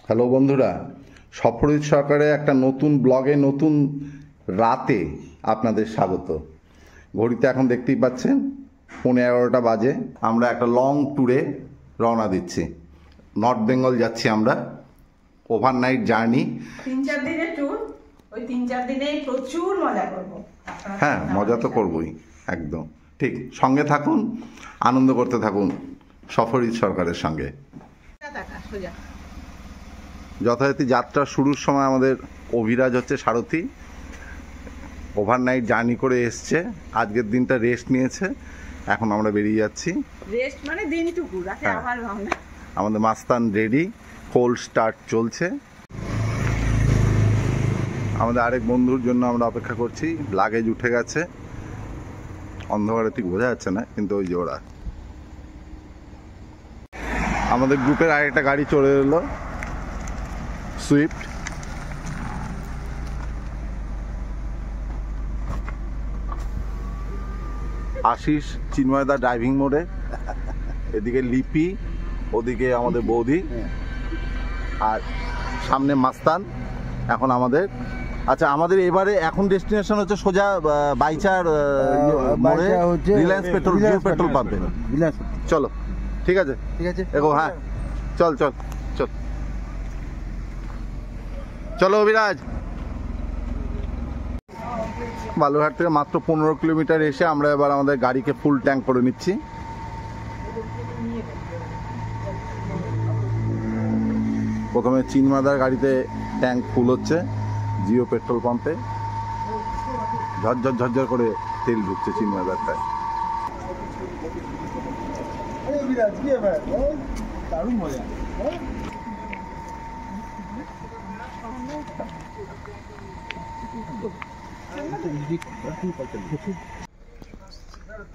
Hello বন্ধুরা, সফরিত সরকারের একটা নতুন ব্লগে নতুন রাতে আপনাদের স্বাগত। ঘড়িতে এখন দেখতেই পাচ্ছেন 11:15 বাজে। আমরা একটা লং ট্যুরে রওনা দিচ্ছি। নর্থ বেঙ্গল যাচ্ছি আমরা, ওভারনাইট জার্নি। 3-4 দিনের ট্যুর। ওই 3-4 দিনে প্রচুর মজা করব। হ্যাঁ, মজা তো করবই, একদম ঠিক। সঙ্গে থাকুন, আনন্দ করতে থাকুন সফরিত সরকারের সঙ্গে। যথারীতি যাত্রা শুরুর সময় আমাদের অভিরাজ হচ্ছে সারথি। ওভারনাইট জার্নি করে এসছে, আজকের দিনটা রেস্ট নিয়েছে। এখন আমরা বেরিয়ে যাচ্ছি। রেস্ট মানে দিনটুকু, রাতে আবার রওনা। আমাদের মাস্তান রেডি, কোল্ড স্টার্ট চলছে। আমাদের আরেক বন্ধুর জন্য আমরা অপেক্ষা করছি। লাগেজ উঠে গেছে, অন্ধকারে ঠিক বোঝা যাচ্ছে না, কিন্তু ওই যে ওরা। আমাদের গ্রুপের আরেকটা গাড়ি চলে এলো, সুইফট। আশিস চিন্ময়দা ড্রাইভিং মোডে, এদিকে লিপি, ওদিকে আমাদের বৌদি, আর সামনে মাস্তান। এখন আমাদের আমাদের এবারে এখন ডেস্টিনেশন হচ্ছে সোজা বাইচার মোড়ে, রিলায়েন্স পেট্রোল পাম্পে। চলো, ঠিক আছে এগো। হ্যাঁ, চল চল চল চলো অভিরাজ। বালুরঘাট থেকে মাত্র 15 কিলোমিটার এসে আমরা এবার আমাদের গাড়িকে ফুল ট্যাঙ্ক করে নিচ্ছি। প্রথমে চিনমাদার গাড়িতে ট্যাঙ্ক ফুল হচ্ছে জিও পেট্রোল পাম্পে। ঝরঝর ঝরঝর করে তেল ঢুকছে চিনমাদারটায়। দারুণ মজা।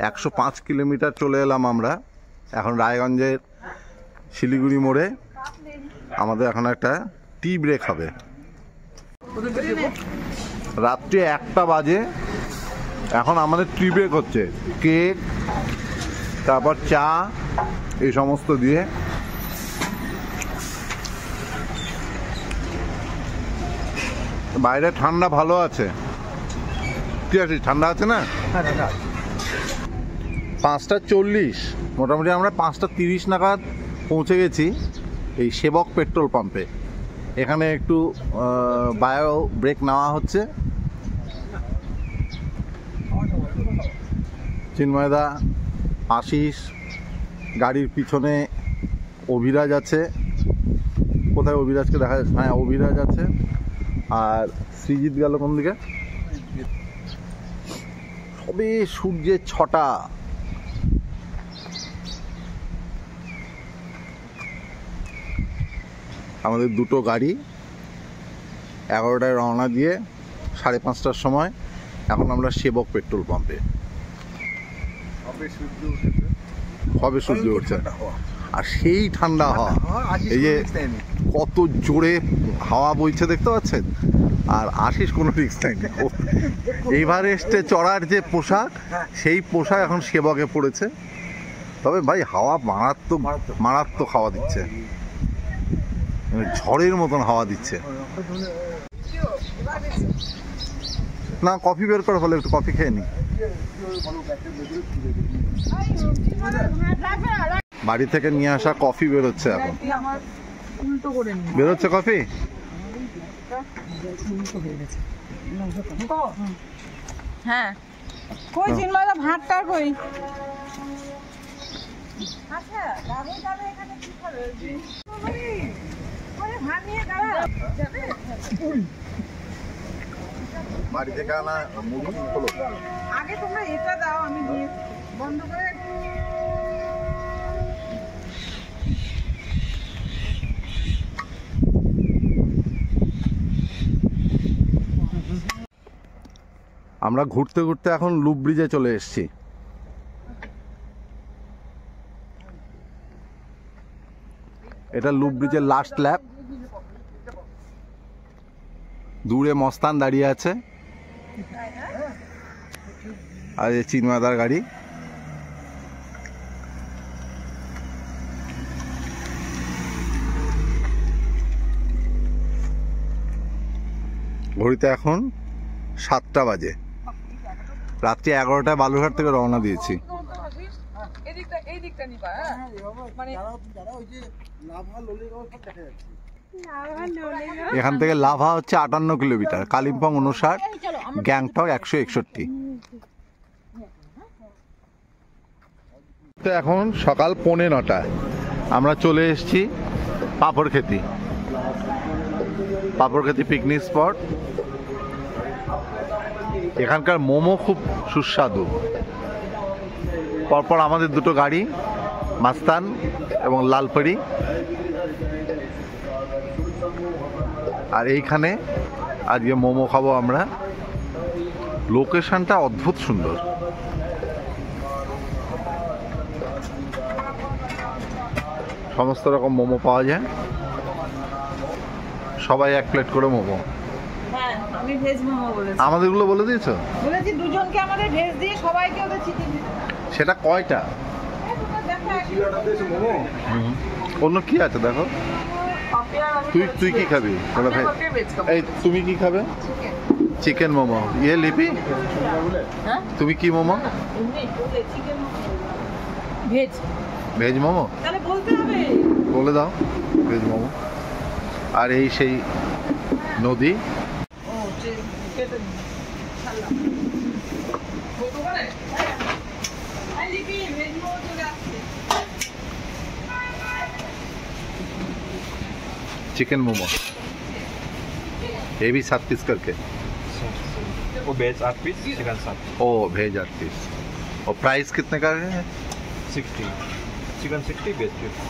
105 কিলোমিটার চলে এলাম আমরা এখন রায়গঞ্জের শিলিগুড়ি মোড়ে। আমাদের এখন একটা টি ব্রেক হবে। রাত্রি 1টা বাজে, এখন আমাদের টি ব্রেক হচ্ছে। কেক, তারপর চা, এই সমস্ত দিয়ে। বাইরে ঠান্ডা ভালো আছে। কি আছে, ঠান্ডা আছে না? 5:40, মোটামুটি আমরা 5:30 নাগাদ পৌঁছে গেছি এই সেবক পেট্রোল পাম্পে। এখানে একটু বায়ো ব্রেক নেওয়া হচ্ছে। চিন্ময়দা, আশিস, গাড়ির পিছনে অভিরাজ আছে। কোথায় অভিরাজকে দেখা যাচ্ছে? হ্যাঁ, অভিরাজ আছে। আর সৃজিত গেল কোন দিকে? সবে সূর্যের 6টা। আমাদের দুটো গাড়ি 11টায় রওনা দিয়ে 5:30টার সময় এখন আমরা সেবক পেট্রোল পাম্পে। হবে সূর্য উঠছে, আর সেই ঠান্ডা হাওয়া। এই যে কত জোরে হাওয়া বইছে দেখতে পাচ্ছেন। আর আশিস কোনো রিস্ক নেয়নি। এভারেস্টে চড়ার যে পোশাক, সেই পোশাক এখন সেবকে পড়েছে। তবে ভাই হাওয়া মারাত্মক মারাত্মক হাওয়া দিচ্ছে, ঝড়ের মতন হাওয়া দিচ্ছে। না, কফি বের করে ফেলে, একটু কফি খেয়ে নি। বাড়ি থেকে নিয়ে আসা কফি বেরোচ্ছে এখন। বেরোচ্ছে কফি। হ্যাঁ, কই চিনমাদা ভাতটা কই? আচ্ছা, যাবে এখানে কি করে? ওরে ভাত নিয়ে দাঁড়া। বাড়ি থেকে আনা মুড়ি হলো। আগে তোমরা এটা দাও, আমি দিয়ে বন্ধ করে। আমরা ঘুরতে ঘুরতে এখন লুপ ব্রিজে চলে এসেছি। এটা লুপ ব্রিজের লাস্ট ল্যাপ। দূরে মস্তান দাঁড়িয়ে আছে, আর এই চিনমাদার গাড়ি। ঘড়িতে এখন 7টা বাজে। রাত্রি 11টায় বালুরঘাট থেকে রওনা দিয়েছি। এখান থেকে লাভা হচ্ছে 58 কিলোমিটার, কালিম্পং 59, গ্যাংটক 161। তো এখন সকাল 9:45, আমরা চলে এসেছি পাপড়খেতি পিকনিক স্পট। এখানকার মোমো খুব সুস্বাদু। পরপর আমাদের দুটো গাড়ি, মাস্তান এবং লালপাড়ি। আর এইখানে আজকে মোমো খাবো আমরা। লোকেশনটা অদ্ভুত সুন্দর। সমস্ত রকম মোমো পাওয়া যায়। সবাই 1 প্লেট করে মোমো। হ্যাঁ, আমি ভেজ মোমো বলেছি। আমাদেরগুলো বলে দিয়েছো? বলেছি দুজনকে আমাদের ভেজ দিয়ে, সবাইকে ওদের চিকেন। সেটা কয়টা? অন্য কি আছে দেখো। তুই কি খাবি? এই তুমি কি খাবে? চিকেন মোমো। ইয়ে লিপি, তুমি কি মোমো? ভেজ। ভেজ মোমো তাহলে বলতে হবে। বলে দাও ভেজ মোমো। আর এই সেই নদী। चिकन मोमो ये भी 7 पीस करके। वो वेज 8 पीस, चिकन 7। ओ वेज 8 पीस। और प्राइस कितने का है? 60, चिकन 60, वेज 50।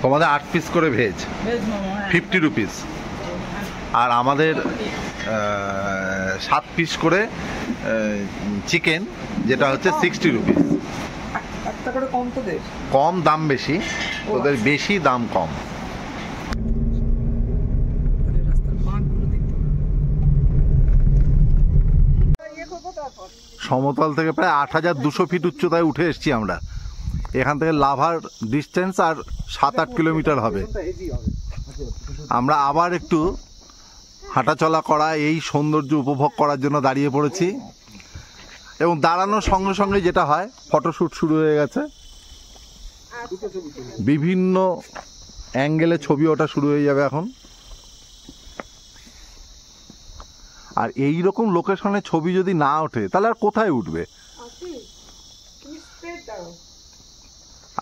তোমাদের 8 পিস করে ভেজ, 50 রুপিস। আর আমাদের 7 পিস করে চিকেন, যেটা হচ্ছে 60 রুপিস। কম দাম বেশি, ওদের বেশি দাম কম। সমতল থেকে প্রায় 8200 ফিট উচ্চতায় উঠে এসেছি আমরা। এখান থেকে লাভার ডিস্টেন্স আর 7-8 কিলোমিটার হবে। আমরা আবার একটু হাঁটাচলা করা, এই সৌন্দর্য উপভোগ করার জন্য দাঁড়িয়ে পড়েছি। এবং দাঁড়ানোর সঙ্গে সঙ্গে যেটা হয়, ফটোশ্যুট শুরু হয়ে গেছে। বিভিন্ন অ্যাঙ্গেলে ছবি ওঠা শুরু হয়ে যাবে এখন। আর এই রকম লোকেশনে ছবি যদি না ওঠে তাহলে আর কোথায় উঠবে?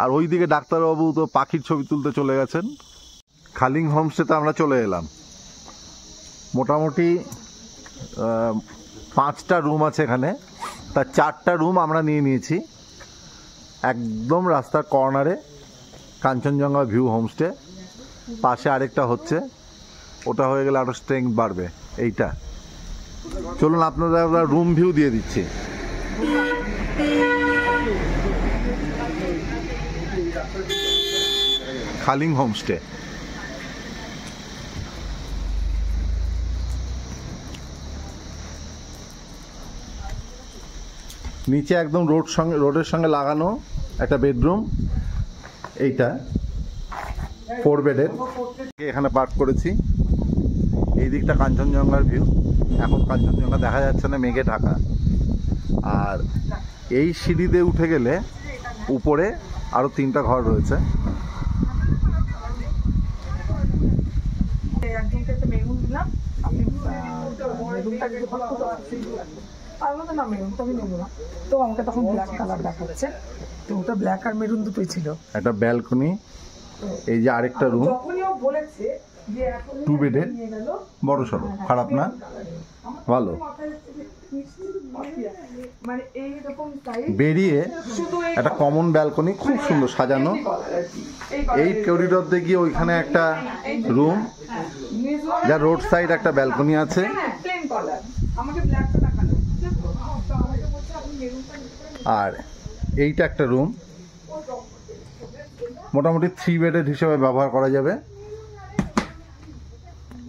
আর ওইদিকে ডাক্তারবাবু তো পাখির ছবি তুলতে চলে গেছেন। খালিং হোমস্টেতে আমরা চলে এলাম। মোটামুটি 5টা রুম আছে এখানে, তার 4টা রুম আমরা নিয়ে নিয়েছি। একদম রাস্তার কর্নারে কাঞ্চনজঙ্ঘা ভিউ হোমস্টে, পাশে আরেকটা হচ্ছে, ওটা হয়ে গেলে আরও স্ট্রেংথ বাড়বে। এইটা চলুন আপনাদের রুম ভিউ দিয়ে দিচ্ছি। খালিং হোমস্টে। নিচে একদম রোডের সঙ্গে লাগানো একটা বেডরুম। এইটা 4 বেডের। এখানে পার্ক করেছি। এই দিকটা কাঞ্চনজঙ্ঘার ভিউ। এখন কাঞ্চনজঙ্ঘা দেখা যাচ্ছে না, মেঘে ঢাকা। আর এই সিঁড়ি দিয়ে উঠে গেলে উপরে আরো 3টা ঘর রয়েছে। তো আমাকে তখন ব্ল্যাক কালার দেখাচ্ছে, তো ওটা ব্ল্যাক আর মেরুন দুটোই ছিল। একটা ব্যালকনি, এই যে আরেকটা রুম, 2 বেডের, বড় সড়ো, খারাপ না, ভালো। বেরিয়ে একটা কমন ব্যালকনি, খুব সুন্দর সাজানো। এই করিডোর দিয়ে গিয়ে ওইখানে একটা রুম, যা রোড সাইড একটা ব্যালকনি আছে। আর এইটা একটা রুম, মোটামুটি 3 বেডের হিসেবে ব্যবহার করা যাবে,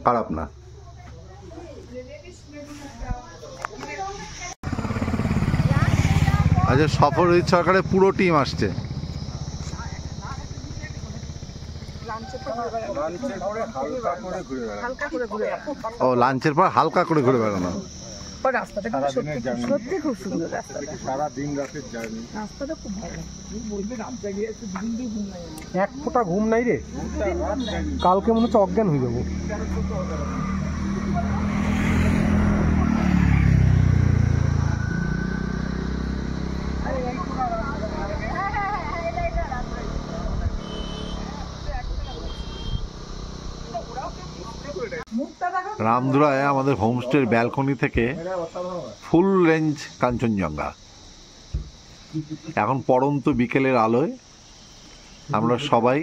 খারাপ না। আচ্ছা, সফরজিৎ সরকারের পুরো টিম আসছে। ও, লাঞ্চের পর হালকা করে ঘুরে বেড়ানো। রাস্তাটা সত্যি খুব সুন্দর, রাস্তাটা সারা দিন রাতের জার্নি, রাস্তাটা খুব ভালো। বলবে রাত জাগিয়ে আছে, দুদিন দিয়ে ঘুম নাই, এক ফোঁটা ঘুম নাই রে, কালকে মনে হচ্ছে অজ্ঞান হয়ে যাবো। রামধুরায় আমাদের হোমস্টের ব্যালকনি থেকে ফুল রেঞ্জ কাঞ্চনজঙ্ঘা। এখন পড়ন্ত বিকেলের আলোয় আমরা সবাই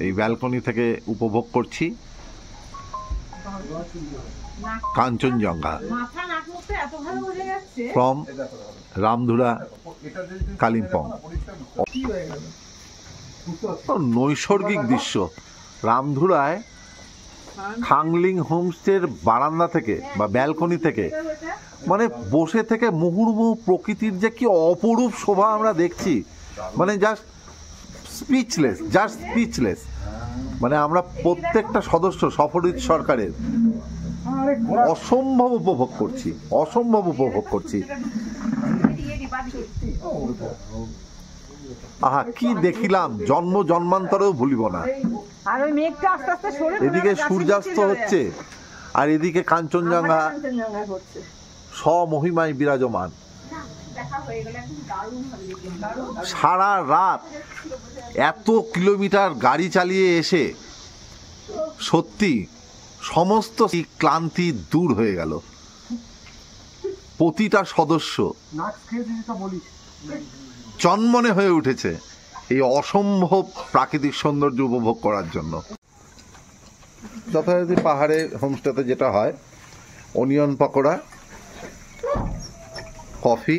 এই ব্যালকনি থেকে উপভোগ করছি কাঞ্চনজঙ্ঘা ফ্রম রামধুরা কালিম্পং। নৈসর্গিক দৃশ্য। রামধুরায় খাংলিং হোমস্টের বারান্দা থেকে বা ব্যালকনি থেকে মানে বসে থেকে মুহুর্মুহু প্রকৃতির যে কি অপরূপ শোভা আমরা দেখছি, মানে জাস্ট স্পিচলেস। মানে আমরা প্রত্যেকটা সদস্য সফরজিৎ সরকারের অসম্ভব উপভোগ করছি। আহা, কি দেখিলাম, জন্মান্তরেও ভুলিব না। এদিকে সূর্যাস্ত হচ্ছে আর এদিকে কাঞ্চনজঙ্ঘা স্বমহিমায় বিরাজমান। সারা রাত এত কিলোমিটার গাড়ি চালিয়ে এসে সত্যি সমস্ত ক্লান্তি দূর হয়ে গেল। প্রতিটা সদস্য চনমনে হয়ে উঠেছে এই অসম্ভব প্রাকৃতিক সৌন্দর্য উপভোগ করার জন্য। যথারীতি পাহাড়ের হোমস্টেতে যেটা হয়, অনিয়ন পকোড়া, কফি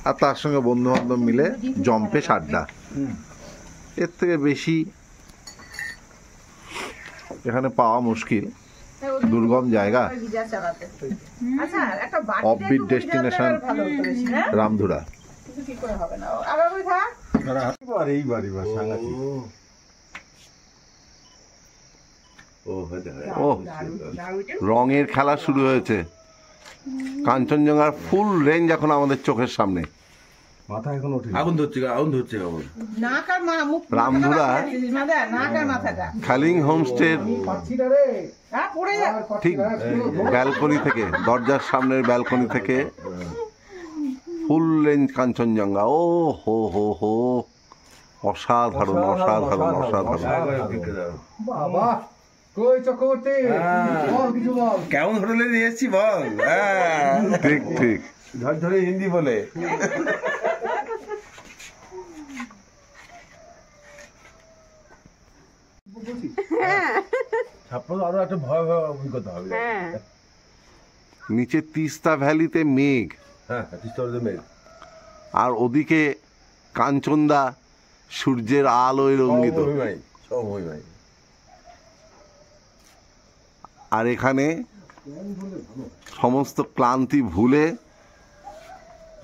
আর তার সঙ্গে বন্ধু বান্ধব মিলে জম্পেশ আড্ডা। এর থেকে বেশি এখানে পাওয়া মুশকিল। দুর্গম জায়গা, অফবিট ডেস্টিনেশন রামধুরা। রঙের খেলা শুরু হয়েছে। কাঞ্চনজঙ্ঘার ফুল রেঞ্জ এখন আমাদের চোখের সামনে। রামধুরা খালিং হোমস্টের ঠিক ব্যালকনি থেকে, দরজার সামনের ব্যালকনি থেকে ফুল রেঞ্জ কাঞ্চনজঙ্ঘা। ও হো হো হো, অসাধারণ। কেমন হোটেলে নিয়েছি বল? ঠিক ধরে হিন্দি বলে। আরো একটা ভয়াবহ অভিজ্ঞতা হবে। নিচে তিস্তা ভ্যালিতে মেঘ, আর ওদিকে কাঞ্চনদা সূর্যের আলোয় রঙ্গিত। আর এখানে সমস্ত ক্লান্তি ভুলে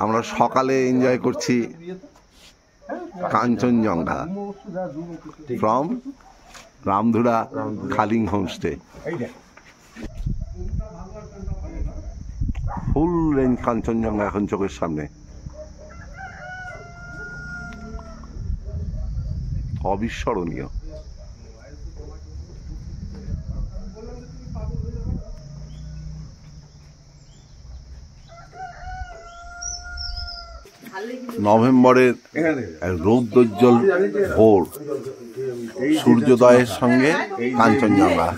আমরা সকালে এনজয় করছি Kanchenjunga from Ramdhura Khaling homestay. Full range Kanchenjunga এখন চোখের সামনে, অবিস্মরণীয়। নভেম্বরের রৌদ্রোজ্জ্বল ভোর, সূর্যোদয়ের সঙ্গে কাঞ্চনজঙ্ঘা।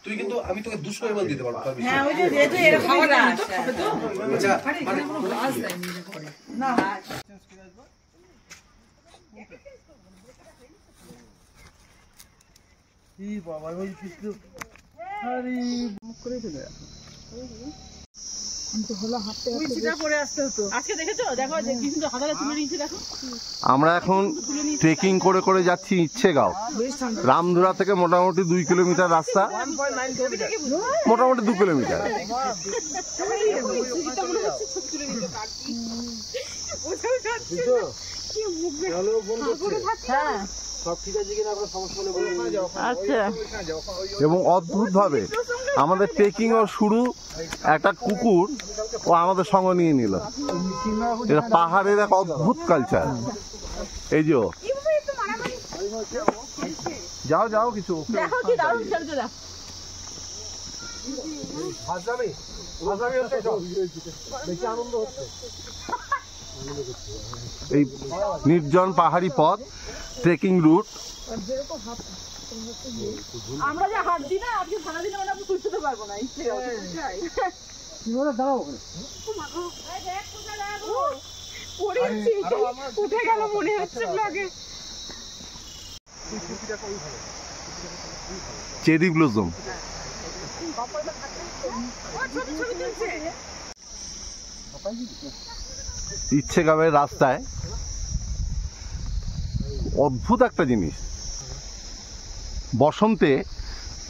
তুই কিন্তু আমি তোকে 200 ml দিতে পারবো। আমরা এখন ট্রেকিং করে করে যাচ্ছি ইচ্ছেগাঁও। রামধুরা থেকে মোটামুটি 2 কিলোমিটার রাস্তা, মোটামুটি 2 কিলোমিটার। এবং অদ্ভুতভাবে আমাদের ট্রেকিংও শুরু, একটা কুকুর ও আমাদের সঙ্গ নিয়ে নিল। এটা পাহাড়ের এক অদ্ভুত কালচার। এই যে যাও যাও কিছু এই নির্জন পাহাড়ি পথ, ট্রেকিং রুট। আমরা যে হাত দিই না, আজকে সারাদিন আমরা তুলতে পারবো না। উঠে গেল মনে হচ্ছে ব্লগে। Cherry blossom. ইচ্ছেগাঁওয়ের রাস্তায় অদ্ভুত একটা জিনিস, বসন্তে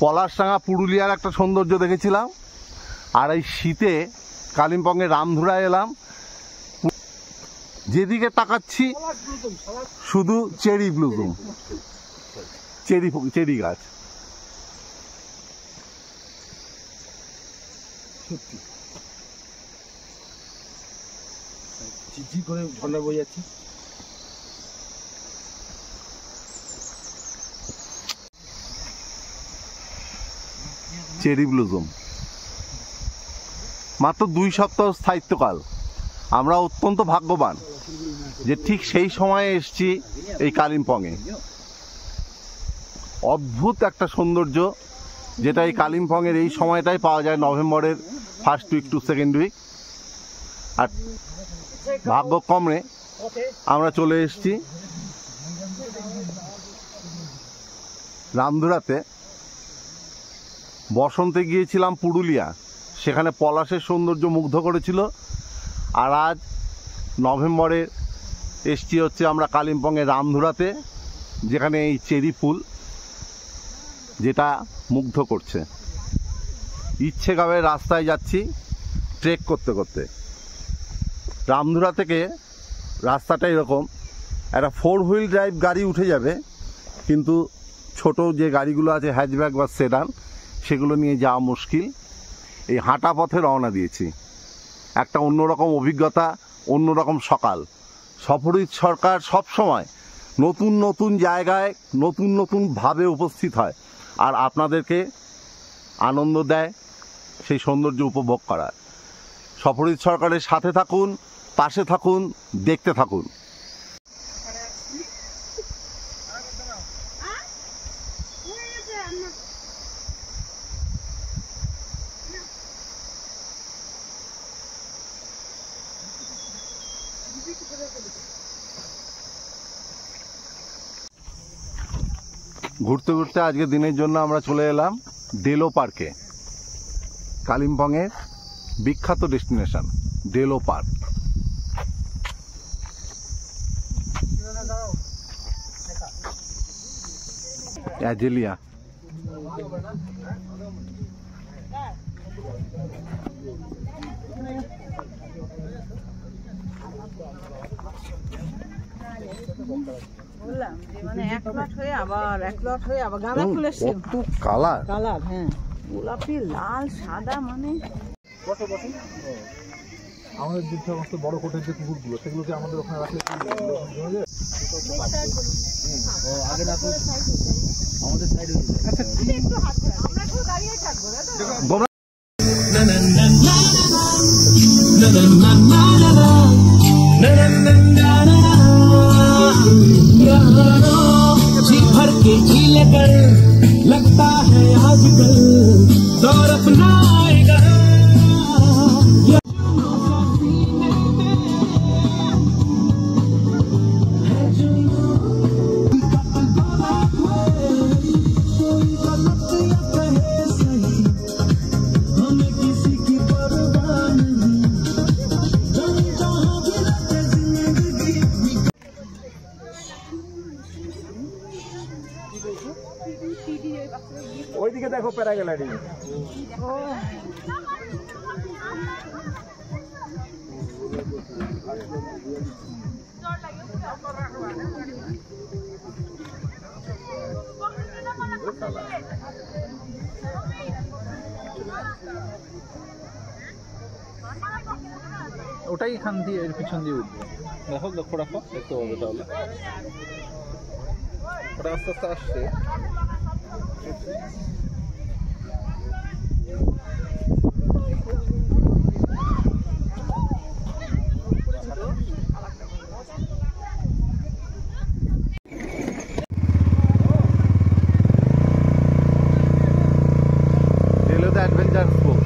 পলাশডাঙ্গা পুরুলিয়ার একটা সৌন্দর্য দেখেছিলাম, আর এই শীতে কালিম্পংয়ে রামধুরায় এলাম। যেদিকে তাকাচ্ছি শুধু চেরি ব্লুজম, চেরি গাছ। চিচি করে ঝর্ণা বয়ে যাচ্ছে। চেরি ব্লুজম মাত্র 2 সপ্তাহ স্থায়িত্বকাল। আমরা অত্যন্ত ভাগ্যবান যে ঠিক সেই সময়ে এসছি এই কালিম্পংয়ে। অদ্ভুত একটা সৌন্দর্য যেটা এই কালিম্পংয়ের এই সময়টাই পাওয়া যায়, নভেম্বরের first week to second week. আর ভাগ্যক্রমে আমরা চলে এসেছি রামধুরাতে। বসন্তে গিয়েছিলাম পুরুলিয়া, সেখানে পলাশের সৌন্দর্য মুগ্ধ করেছিল। আর আজ নভেম্বরে এসছি হচ্ছে আমরা কালিম্পংয়ের রামধুরাতে, যেখানে এই চেরি ফুল যেটা মুগ্ধ করছে। ইচ্ছেগাঁওয়ের রাস্তায় যাচ্ছি ট্রেক করতে করতে। রামধুরা থেকে রাস্তাটা এরকম, একটা 4 হুইল ড্রাইভ গাড়ি উঠে যাবে, কিন্তু ছোট যে গাড়িগুলো আছে হ্যাচব্যাক বা সেডান, সেগুলো নিয়ে যাওয়া মুশকিল। এই হাঁটা পথে রওনা দিয়েছি। একটা অন্যরকম অভিজ্ঞতা, অন্যরকম সকাল। সফরজিৎ সরকার সবসময় নতুন নতুন জায়গায় নতুন নতুনভাবে উপস্থিত হয় আর আপনাদেরকে আনন্দ দেয় সেই সৌন্দর্য উপভোগ করার। সফরজিৎ সরকারের সাথে থাকুন, পাশে থাকুন, দেখতে থাকুন। ঘুরতে ঘুরতে আজকে দিনের জন্য আমরা চলে এলাম ডেলো পার্কে, কালিম্পংয়ের বিখ্যাত ডেস্টিনেশন ডেলো পার্ক। অ্যাজেলিয়া বললাম যে মানে এক লট হয়ে আবার গাঁদা ফুল এসছে। কত কালার, হ্যাঁ, গোলাপি, লাল, সাদা, মানে আমাদের যে সমস্ত বড় কোটের যে কুকুরগুলো, সেগুলোকে আমাদের ওখানে রাখলে আগে না তো আমাদের সাইডে। আচ্ছা, আমরা তো দাঁড়িয়ে থাকবো। जी भर के झीले कर लगता है आजकल दौर अपना आएगा। हमें किसी की परवाह नहीं। ওইদিকে দেখো প্যারাগ্লাইডিং। ওটাই এখান দিয়ে এর পিছন দিয়ে উঠবে। দেখো লক্ষ্য রাখো, দেখতে পাবে তাহলে। ওটা আস্তে আস্তে আসছে। Adventure sport.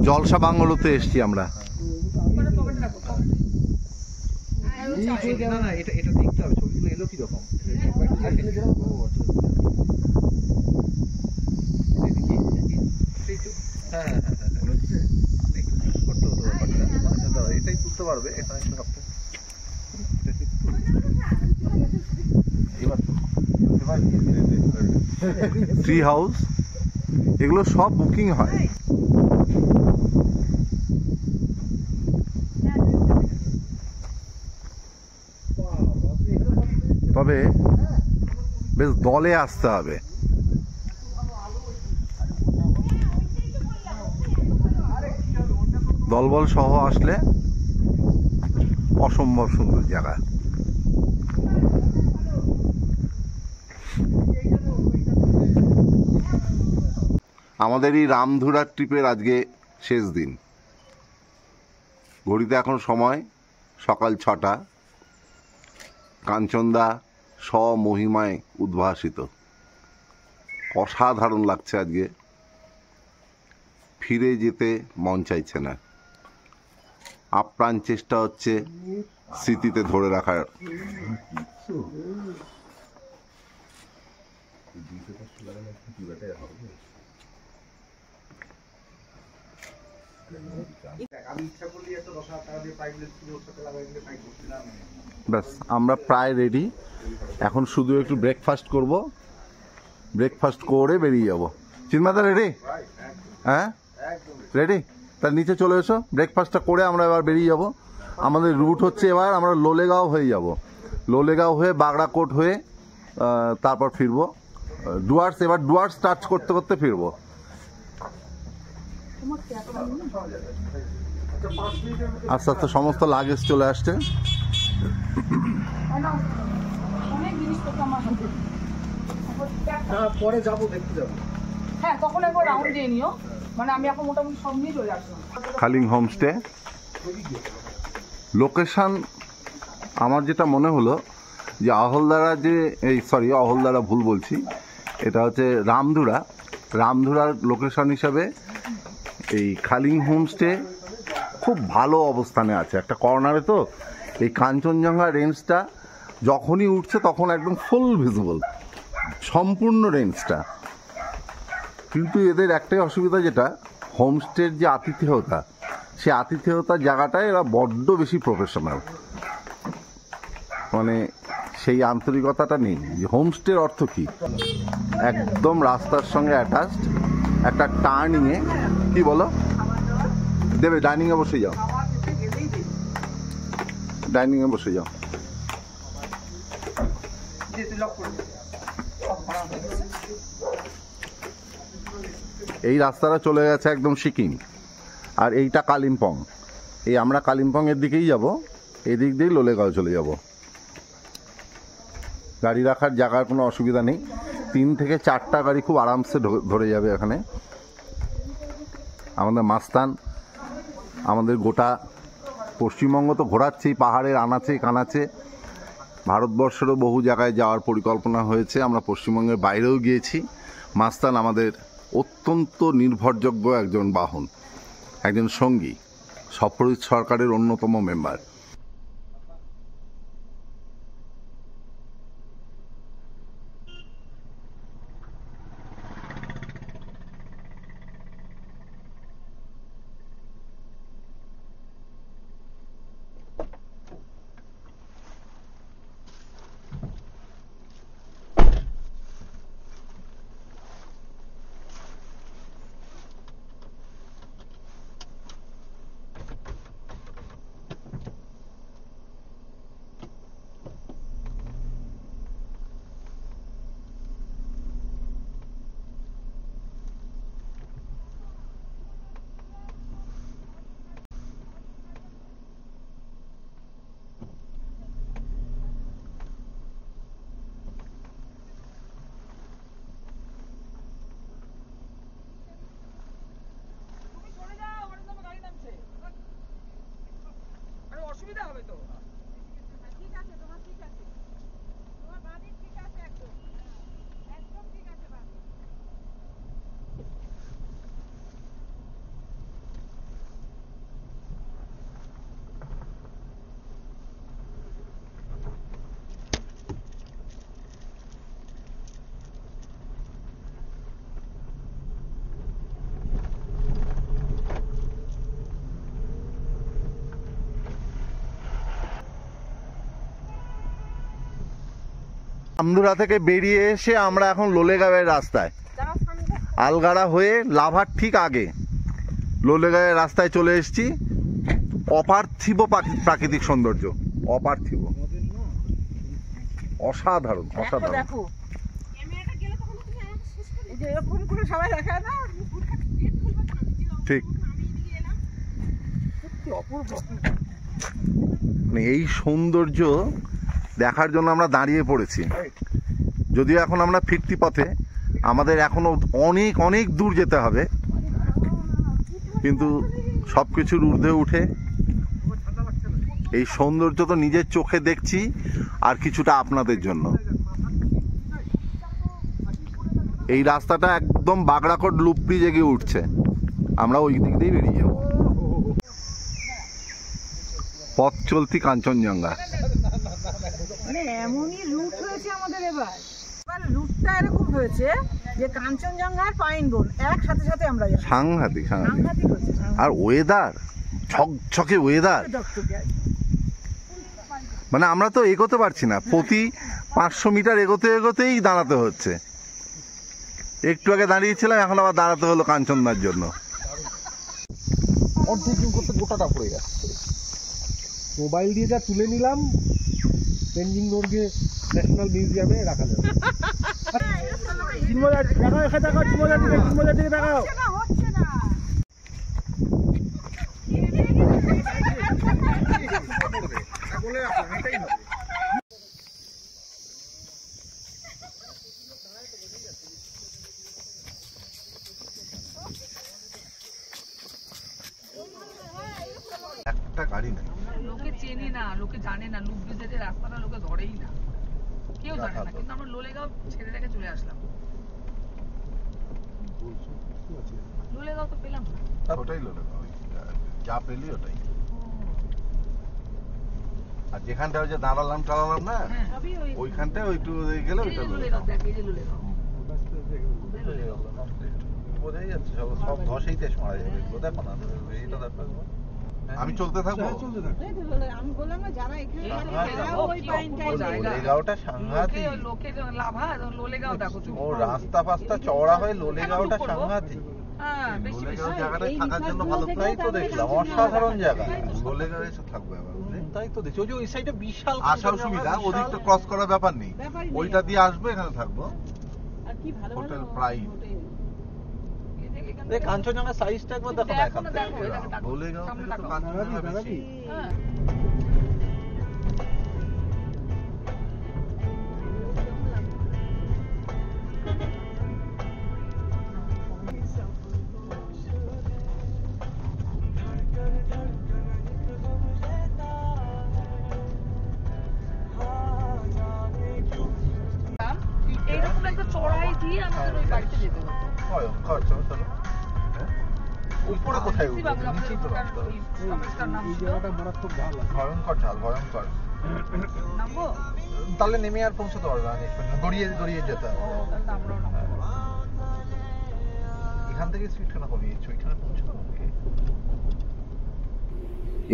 জলসা বাংলোতে এসছি আমরা। না না, এটা এটা দেখতে হবে ছবিগুলো এলো কি রকম। এটাই তুলতে পারবে, এটা একটু ভাবতে। ট্রি হাউস এগুলো সব বুকিং হয়। তবে বেশ দলে আসতে হবে। দলবল সহ আসলে অসম্ভব সুন্দর জায়গা। আমাদের এই রামধুরার ট্রিপের আজকে শেষ দিন। ঘড়িতে এখন সময় সকাল 6টা। কাঞ্চনদা স্বমহিমায় উদ্ভাসিত, অসাধারণ লাগছে আজকে। ফিরে যেতে মন চাইছে না, আপ্রাণ চেষ্টা হচ্ছে স্মৃতিতে ধরে রাখার। ব্যাস আমরা প্রায় রেডি। এখন শুধু একটু ব্রেকফাস্ট করব, ব্রেকফাস্ট করে বেরিয়ে যাব। চিন্মাদা রেডি? হ্যাঁ রেডি। তার নিচে চলে এসো, ব্রেকফাস্টটা করে আমরা এবার বেরিয়ে যাব। আমাদের রুট হচ্ছে এবার আমরা লোলেগাঁও হয়ে যাব, লোলেগাঁও হয়ে বাগড়াকোট হয়ে তারপর ফিরবো ডুয়ার্স। এবার ডুয়ার্স টাচ করতে করতে ফিরবো। আস্তে আস্তে সমস্ত লাগেজ চলে আসছে। পরে যাবো, দেখতে যাবো। হ্যাঁ, তখন একবার রাউন্ড দিয়ে নিও। মানে আমি এখন মোটামুটি সব নিয়ে চলে আসলাম। খালিং হোমস্টে লোকেশন আমার যেটা মনে হলো যে আহলদারা যে আহলদারা ভুল বলছি, এটা হচ্ছে রামধুরা। রামধুরার লোকেশন হিসাবে এই খালিং হোমস্টে খুব ভালো অবস্থানে আছে, একটা কর্নারে। তো এই কাঞ্চনজঙ্ঘা রেঞ্জটা যখনই উঠছে তখন একদম ফুল ভিজিবল সম্পূর্ণ রেঞ্জটা। কিন্তু এদের একটাই অসুবিধা, যেটা হোমস্টের যে আতিথেয়তা, সে আতিথেয়তার জায়গাটায় এরা বড্ড বেশি প্রফেশনাল। মানে সেই আন্তরিকতাটা নেই। যে হোমস্টের অর্থ কি, একদম রাস্তার সঙ্গে অ্যাটাচড, একটা টার্নিংয়ে। কি বলো দেবে? ডাইনিংয়ে বসে যাও, ডাইনিংয়ে বসে যাও। এই রাস্তাটা চলে গেছে একদম সিকিম, আর এইটা কালিম্পং। এই আমরা কালিম্পংয়ের দিকেই যাব, এদিক দিয়েই লোলেগাঁও চলে যাব। গাড়ি রাখার জায়গার কোনো অসুবিধা নেই, 3 থেকে 4টা গাড়ি খুব আরামসে ধরে যাবে এখানে। আমাদের মাস্তান আমাদের গোটা পশ্চিমবঙ্গ তো ঘোরাচ্ছেই, পাহাড়ের আনাচে কানাচে। ভারতবর্ষেরও বহু জায়গায় যাওয়ার পরিকল্পনা হয়েছে, আমরা পশ্চিমবঙ্গের বাইরেও গিয়েছি। মাস্তান আমাদের অত্যন্ত নির্ভরযোগ্য একজন বাহন, একজন সঙ্গী। সপ্রজিৎ সরকারের অন্যতম মেম্বার। আমদুরা থেকে বেরিয়ে এসে আমরা এখন লোলেগাঁওয়ের রাস্তায়, আলগাড়া হয়ে লাভার ঠিক আগে লোলেগাঁওয়ের রাস্তায় চলে এসেছি। অপার্থিব প্রাকৃতিক সৌন্দর্য, অপার্থিব, অসাধারণ অসাধারণ। ঠিক, এই সৌন্দর্য দেখার জন্য আমরা দাঁড়িয়ে পড়েছি। যদিও এখন আমরা ফিরতি পথে, আমাদের এখনো অনেক অনেক দূর যেতে হবে, কিন্তু সবকিছুর ঊর্ধ্বে উঠে এই সৌন্দর্য তো নিজের চোখে দেখছি, আর কিছুটা আপনাদের জন্য। এই রাস্তাটা একদম বাগড়াকোট লুপ্রি জেগে উঠছে, আমরা ওই দিক দিয়েই বেরিয়ে যাব। পথ চলতি কাঞ্চনজঙ্ঘা। মানে এমনই রুট হয়েছে আমাদের এবার রুটটা এরকম হয়েছে যে কাঞ্চনজঙ্ঘা আর পাইন বোন একসাথে সাথে আমরা যাই। সাংঘাতিক সাংঘাতিক। আর ওয়েদার, ঝকঝকে ওয়েদার, মানে আমরা তো এগোতে পারছি না, প্রতি 500 মিটার এগোতে এগোতেই দাঁড়াতে হচ্ছে। একটু আগে দাঁড়িয়েছিলাম, এখন আবার দাঁড়াতে হলো কাঞ্চনদার জন্য। করতে গোটাটা পড়ে যাচ্ছে। মোবাইল দিয়ে যা তুলে নিলাম, তেনজিং নোরগে ন্যাশনাল মিউজিয়ামে রাখা যাবে। দেখাও একটা গাড়ি নেই, লোকে চেনে না, লোকে জানে না, লুব্রিজের রাস্তাটা লোকে ধরেই না, কেউ জানে না। কিন্তু আমরা লোলেগাঁও ছেড়ে রেখে চলে আসলাম। লোলেগাঁও তো পেলাম না। ওটাই লোলেগাঁও, যা পেলি ওটাই। আর যেখানটা ওই যে দাঁড়ালাম টালালাম না, ওইখানটায় ওইটু গেলে ওইটা লোলেগাঁও। বোঝাই যাচ্ছে সব ধসেই দেশ মারা যাবে, এগুলো দেখো না, এইটা দেখো। আমি চলতে থাকবো। আমি বললাম না যারা এখানে লোলেগাঁওটা সাংঘাতিক, লোলেগাঁও দেখো ও রাস্তা ফাস্তা চওড়া হয়ে লোলেগাঁওটা সাংঘাতিক। লোলেগাঁও জায়গাটায় থাকার জন্য ভালো, তাই তো দেখলাম, অসাধারণ জায়গা। লোলেগাঁও এসে থাকবো এবার, তাই তো দেখছি। ওই যে ওই সাইডে বিশাল আসার সুবিধা, ওদিকটা ক্রস করার ব্যাপার নেই, ওইটা দিয়ে আসবো, এখানে থাকবো। হোটেল প্রাইড, কাঞ্চনজঙ্ঘার সাইজটা একবার দেখো না। লোলেগাঁও থেকে তো কাঞ্চনজঙ্ঘা বেশি। এইরকম একটা চড়াই দিয়ে আমাদের ওই বাড়িতে যেতে হতো। খরচ চলো, উপরে কোথায় উঠবে? নিচেই তো রাস্তা। এই জায়গাটা মারাত্মক ঢাল আছে। ভয়ঙ্কর ঢাল, ভয়ঙ্কর। তাহলে নেমে আর পৌঁছতে পারবে না, গড়িয়ে গড়িয়ে যেতে হবে। এখান থেকে সুইটখানা কমিয়েছে, ওইখানে পৌঁছতে হবে।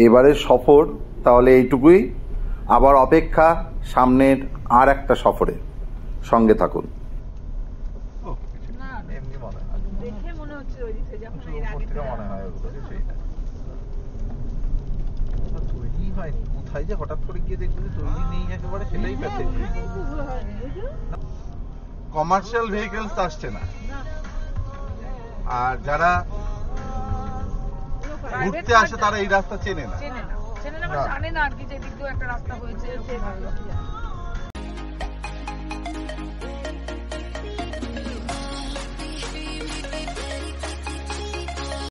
এবারের সফর তাহলে এইটুকুই। আবার অপেক্ষা সামনের আর একটা সফরে। সঙ্গে থাকুন। এমনি মনে হয়, দেখে মনে হচ্ছে ওই দিকে যখন এর উপর আগে থেকে মনে হয় ওগুলো যে সেইটা তৈরি হয়নি। কোথায় যে হঠাৎ করে গিয়ে দেখবে যে তৈরি নেই একেবারে, সেটাই পেতে। কমার্শিয়াল ভেহিকেলস আসছে না, আর যারা ঘুরতে আসে তারা এই রাস্তা চেনে না। চেনে না বা জানে না আর কি যে দিক দিয়ে একটা রাস্তা হয়েছে।